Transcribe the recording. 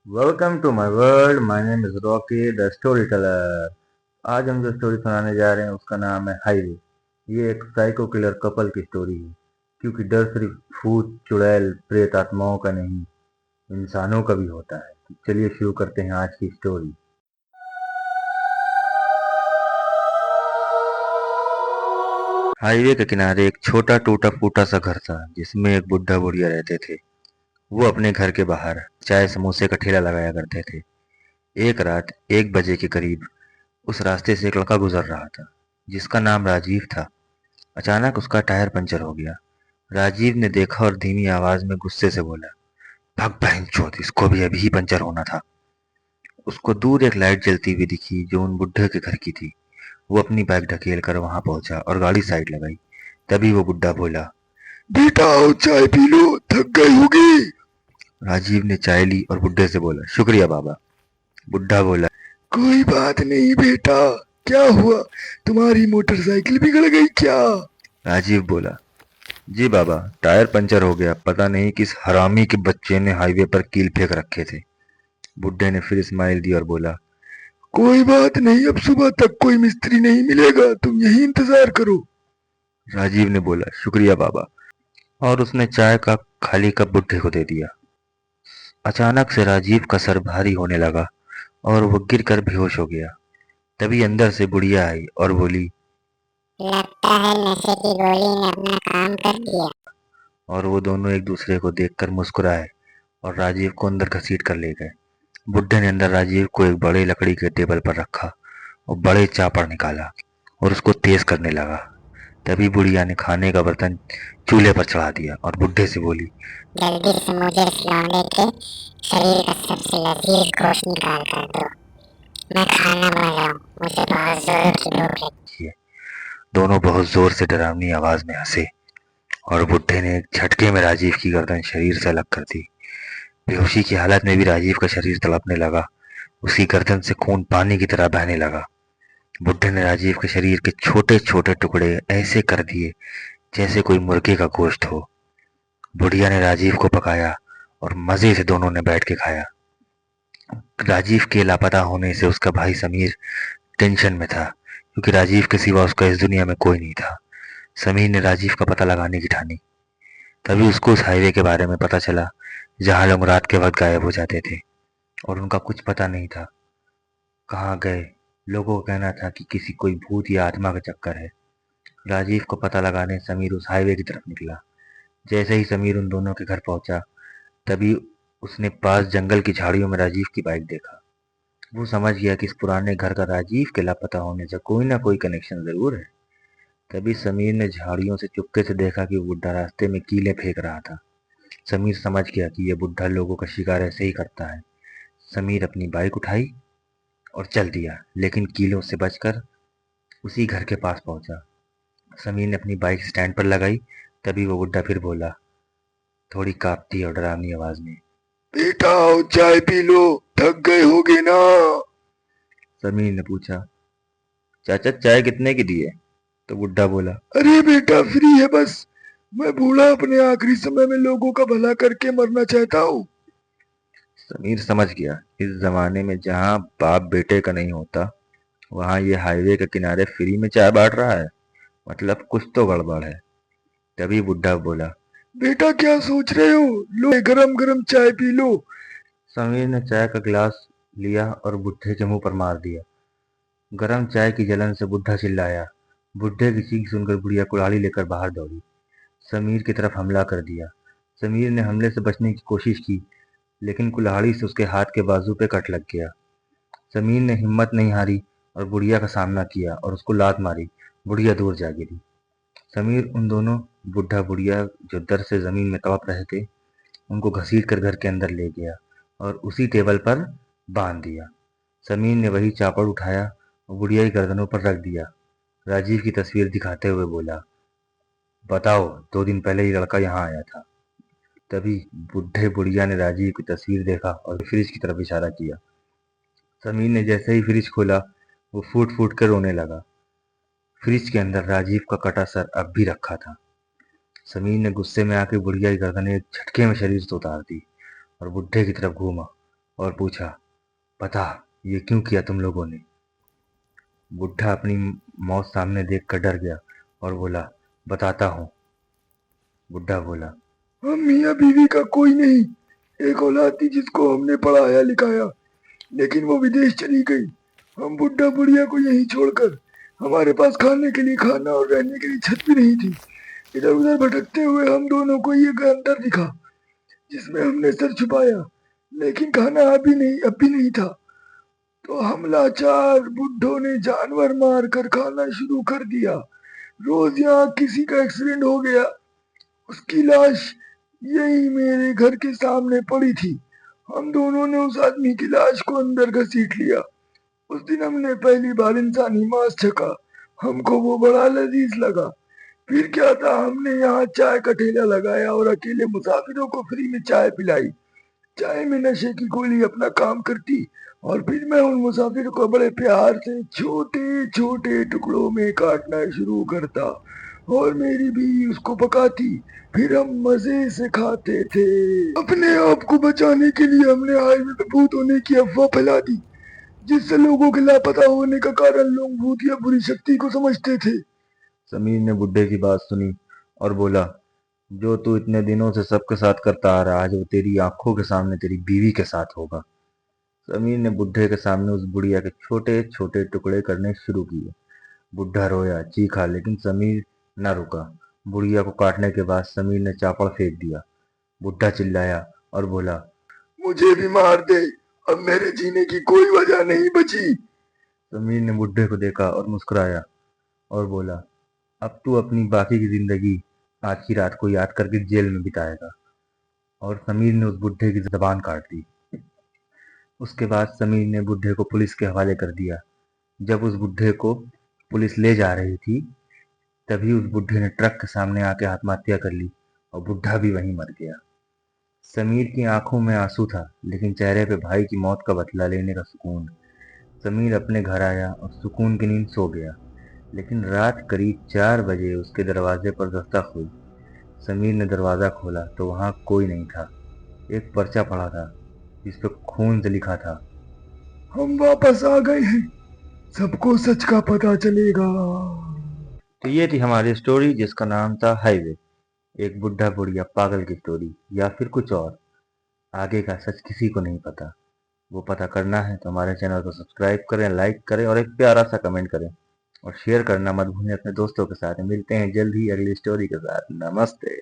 Welcome to my world. My name is Rocky the storyteller. आज हम जो story सुनाने जा रहे हैं उसका नाम है हाईवे। ये एक साइको किलर कपल की स्टोरी है, क्योंकि डर सिर्फ भूत चुड़ैल प्रेत आत्माओं का नहीं, इंसानों का भी होता है। तो चलिए शुरू करते हैं आज की स्टोरी। हाईवे के किनारे एक छोटा टूटा फूटा सा घर था, जिसमें एक बुढ़ा बुढ़िया रहते थे। वो अपने घर के बाहर चाय समोसे का ठेला लगाया करते थे। एक रात 1 बजे के करीब उस रास्ते से एक लड़का गुजर रहा था, जिसका नाम राजीव था। अचानक उसका टायर पंचर हो गया। राजीव ने देखा और धीमी आवाज में गुस्से से बोला, भाग बहनचोद, इसको भी अभी ही पंचर होना था। उसको दूर एक लाइट जलती हुई दिखी, जो उन बुड्ढे के घर की थी। वो अपनी बाइक ढकेल कर वहां पहुंचा और गाड़ी साइड लगाई। तभी वो बुड्ढा बोला, बेटा आओ चाय पी लो, थक गई होगी। राजीव ने चाय ली और बुड्ढे से बोला, शुक्रिया बाबा। बुड्ढा बोला, कोई बात नहीं बेटा, क्या हुआ, तुम्हारी मोटरसाइकिल बिगड़ गई क्या? राजीव बोला, जी बाबा, टायर पंचर हो गया, पता नहीं किस हरामी के बच्चे ने हाईवे पर कील फेंक रखे थे। बुड्ढे ने फिर स्माइल दी और बोला, कोई बात नहीं, अब सुबह तक कोई मिस्त्री नहीं मिलेगा, तुम यही इंतजार करो। राजीव ने बोला, शुक्रिया बाबा, और उसने चाय का खाली कप बुड्ढे को दे दिया। अचानक से राजीव का सर भारी होने लगा और वो गिरकर बेहोश हो गया। तभी अंदर से बुढ़िया आई और बोली, लगता है नशे की गोली ने अपना काम कर दिया। और वो दोनों एक दूसरे को देखकर मुस्कुराए और राजीव को अंदर घसीट कर ले गए। बुड्ढे ने अंदर राजीव को एक बड़े लकड़ी के टेबल पर रखा और बड़े चापड़ निकाला और उसको तेज करने लगा। तभी बुढ़िया ने खाने का बर्तन चूल्हे पर चढ़ा दिया और बुड्ढे से बोली, जल्दी से मुझे इस लौंडे के शरीर का सबसे लजीज गोश्त निकाल कर दो। मैं खाना बना रहा हूँ, मुझे बहुत जोर की भूख लगी है। दोनों बहुत जोर से डरावनी आवाज में हंसे और बुड्ढे ने एक झटके में राजीव की गर्दन शरीर से अलग कर दी। बेहोशी की हालत में भी राजीव का शरीर तड़पने लगा। उसकी गर्दन से खून पानी की तरह बहने लगा। बुड्ढे ने राजीव के शरीर के छोटे छोटे टुकड़े ऐसे कर दिए जैसे कोई मुर्गे का गोश्त हो। बुढ़िया ने राजीव को पकाया और मजे से दोनों ने बैठ के खाया। राजीव के लापता होने से उसका भाई समीर टेंशन में था, क्योंकि राजीव के सिवा उसका इस दुनिया में कोई नहीं था। समीर ने राजीव का पता लगाने की ठानी। तभी उसको उस हाईवे के बारे में पता चला, जहां लोग रात के वक्त गायब हो जाते थे और उनका कुछ पता नहीं था कहाँ गए। लोगों का कहना था कि किसी कोई भूत या आत्मा का चक्कर है। राजीव को पता लगाने समीर उस हाईवे की तरफ निकला। जैसे ही समीर उन दोनों के घर पहुंचा, तभी उसने पास जंगल की झाड़ियों में राजीव की बाइक देखा। वो समझ गया कि इस पुराने घर का राजीव के लापता होने से कोई ना कोई कनेक्शन जरूर है। तभी समीर ने झाड़ियों से चुपके से देखा कि वो बुड्ढा रास्ते में कीलें फेंक रहा था। समीर समझ गया कि यह बुड्ढा लोगों का शिकार ऐसे ही करता है। समीर अपनी बाइक उठाई और चल दिया, लेकिन कीलों से बचकर उसी घर के पास पहुंचा। समीर ने अपनी बाइक स्टैंड पर लगाई। तभी वो बुड्ढा फिर बोला, थोड़ी कांपती और डरावनी आवाज में, बेटा आओ चाय पी लो, थक गए होगे ना। समीर ने पूछा, चाचा चाय कितने की दी है? तो बुड्ढा बोला, अरे बेटा फ्री है बस, मैं बूढ़ा अपने आखिरी समय में लोगों का भला करके मरना चाहता हूँ। समीर समझ गया, इस जमाने में जहाँ बाप बेटे का नहीं होता, वहाँ ये हाईवे के किनारे फ्री में चाय बांट रहा है, मतलब कुछ तो गड़बड़ है। तभी बुड्ढा बोला, बेटा क्या सोच रहे हो, लो गरम गरम चाय पी लो। समीर ने चाय का गिलास लिया और बुड्ढे के मुंह पर मार दिया। गरम चाय की जलन से बुड्ढा चिल्लाया। बुड्ढे की चीख सुनकर बुढ़िया कुल्हाड़ी लेकर बाहर दौड़ी, समीर की तरफ हमला कर दिया। समीर ने हमले से बचने की कोशिश की, लेकिन कुल्हाड़ी से उसके हाथ के बाजू पे कट लग गया। समीर ने हिम्मत नहीं हारी और बुढ़िया का सामना किया और उसको लात मारी। बुढ़िया दूर जा गिरी। समीर उन दोनों, बुढ़ा बुढ़िया जो दर से जमीन में तड़प रहे थे, उनको घसीट कर घर के अंदर ले गया और उसी टेबल पर बांध दिया। समीर ने वही चापड़ उठाया और बुढ़िया की गर्दनों पर रख दिया। राजीव की तस्वीर दिखाते हुए बोला, बताओ 2 दिन पहले ये लड़का यहाँ आया था। तभी बुढ़े बुढ़िया ने राजीव की तस्वीर देखा और फ्रिज की तरफ इशारा किया। समीर ने जैसे ही फ्रिज खोला, वो फूट फूट कर रोने लगा। फ्रिज के अंदर राजीव का कटा सर अब भी रखा था। समीर ने गुस्से में आकर बुढ़िया की गर्दन एक झटके में शरीर से उतार दी और बुढ़े की तरफ घूमा और पूछा, बता, ये क्यों किया तुम लोगों ने? बुढ़ा अपनी मौत सामने देखकर डर गया और बोला, बताता हूँ। बुढ़ा बोला, हम मियाँ बीवी का कोई नहीं, एक औलाद थी जिसको हमने पढ़ाया लिखाया, लेकिन वो विदेश चली गई। हम बुढ़ा बुढ़िया को यहीं छोड़कर, हमारे पास खाने के लिए खाना और रहने के लिए छत भी नहीं थी। इधर उधर भटकते हुए हम दोनों को ये अंतर दिखा, जिसमें हमने सर छुपाया, लेकिन खाना अब भी नहीं था। तो हम लाचार बुड्ढों ने जानवर मार कर खाना शुरू कर दिया। रोज यहाँ किसी का एक्सीडेंट हो गया, उसकी लाश यही मेरे घर के सामने पड़ी थी। हम दोनों ने उस आदमी की लाश को अंदर घसीट लिया। उस दिन हमने पहली बार इंसानी मांस छका, हमको वो बड़ा लजीज लगा। फिर क्या था, हमने यहाँ चाय का ठेला लगाया और अकेले मुसाफिरों को फ्री में चाय पिलाई। चाय में नशे की गोली अपना काम करती और फिर मैं उन मुसाफिरों को बड़े प्यार से छोटे छोटे टुकड़ों में काटना शुरू करता और मेरी बीवी उसको पकाती। फिर हम मजे से खाते थे। अपने आप को बचाने के लिए हमने हाईवे पे भूत होने की अफवाह फैला दी, जिससे लोगों के लापता होने का कारण लोग भूत या बुरी शक्ति को समझते थे। समीर ने बुढ़े की बात सुनी और बोला, जो तू इतने दिनों से सबके साथ करता आ रहा, आज वो तेरी आंखों के सामने तेरी बीवी के साथ होगा। समीर ने बुढ़े के सामने उस बुढ़िया के छोटे छोटे टुकड़े करने शुरू किए। बुढ़ा रोया, चीखा, लेकिन समीर न रुका। बुढ़िया को काटने के बाद समीर ने चापड़ फेंक दिया। बुढ़ा चिल्लाया और बोला, मुझे भी मार दे, अब मेरे जीने की कोई वजह नहीं बची। समीर ने बुढ़े को देखा और मुस्कुराया और बोला, अब तू अपनी बाकी की जिंदगी आज की रात को याद करके जेल में बिताएगा। और समीर ने उस बुढ़े की जबान काट दी। उसके बाद समीर ने बुढ़े को पुलिस के हवाले कर दिया। जब उस बुढ़े को पुलिस ले जा रही थी, तभी उस बुढ़े ने ट्रक के सामने आके आत्महत्या कर ली और बुढ़ा भी वहीं मर गया। समीर की आंखों में आंसू था, लेकिन चेहरे पे भाई की मौत का बदला लेने का सुकून। समीर अपने घर आया और सुकून की नींद सो गया, लेकिन रात करीब 4 बजे उसके दरवाजे पर दस्तक हुई। समीर ने दरवाज़ा खोला तो वहाँ कोई नहीं था। एक पर्चा पड़ा था जिस पर खून से लिखा था, हम वापस आ गए हैं, सबको सच का पता चलेगा। तो ये थी हमारी स्टोरी जिसका नाम था हाईवे। एक बुढ़ा बुढ़िया पागल की स्टोरी, या फिर कुछ और। आगे का सच किसी को नहीं पता। वो पता करना है तो हमारे चैनल को सब्सक्राइब करें, लाइक करें और एक प्यारा सा कमेंट करें और शेयर करना मत भूलें अपने दोस्तों के साथ। मिलते हैं जल्द ही अगली स्टोरी के साथ। नमस्ते।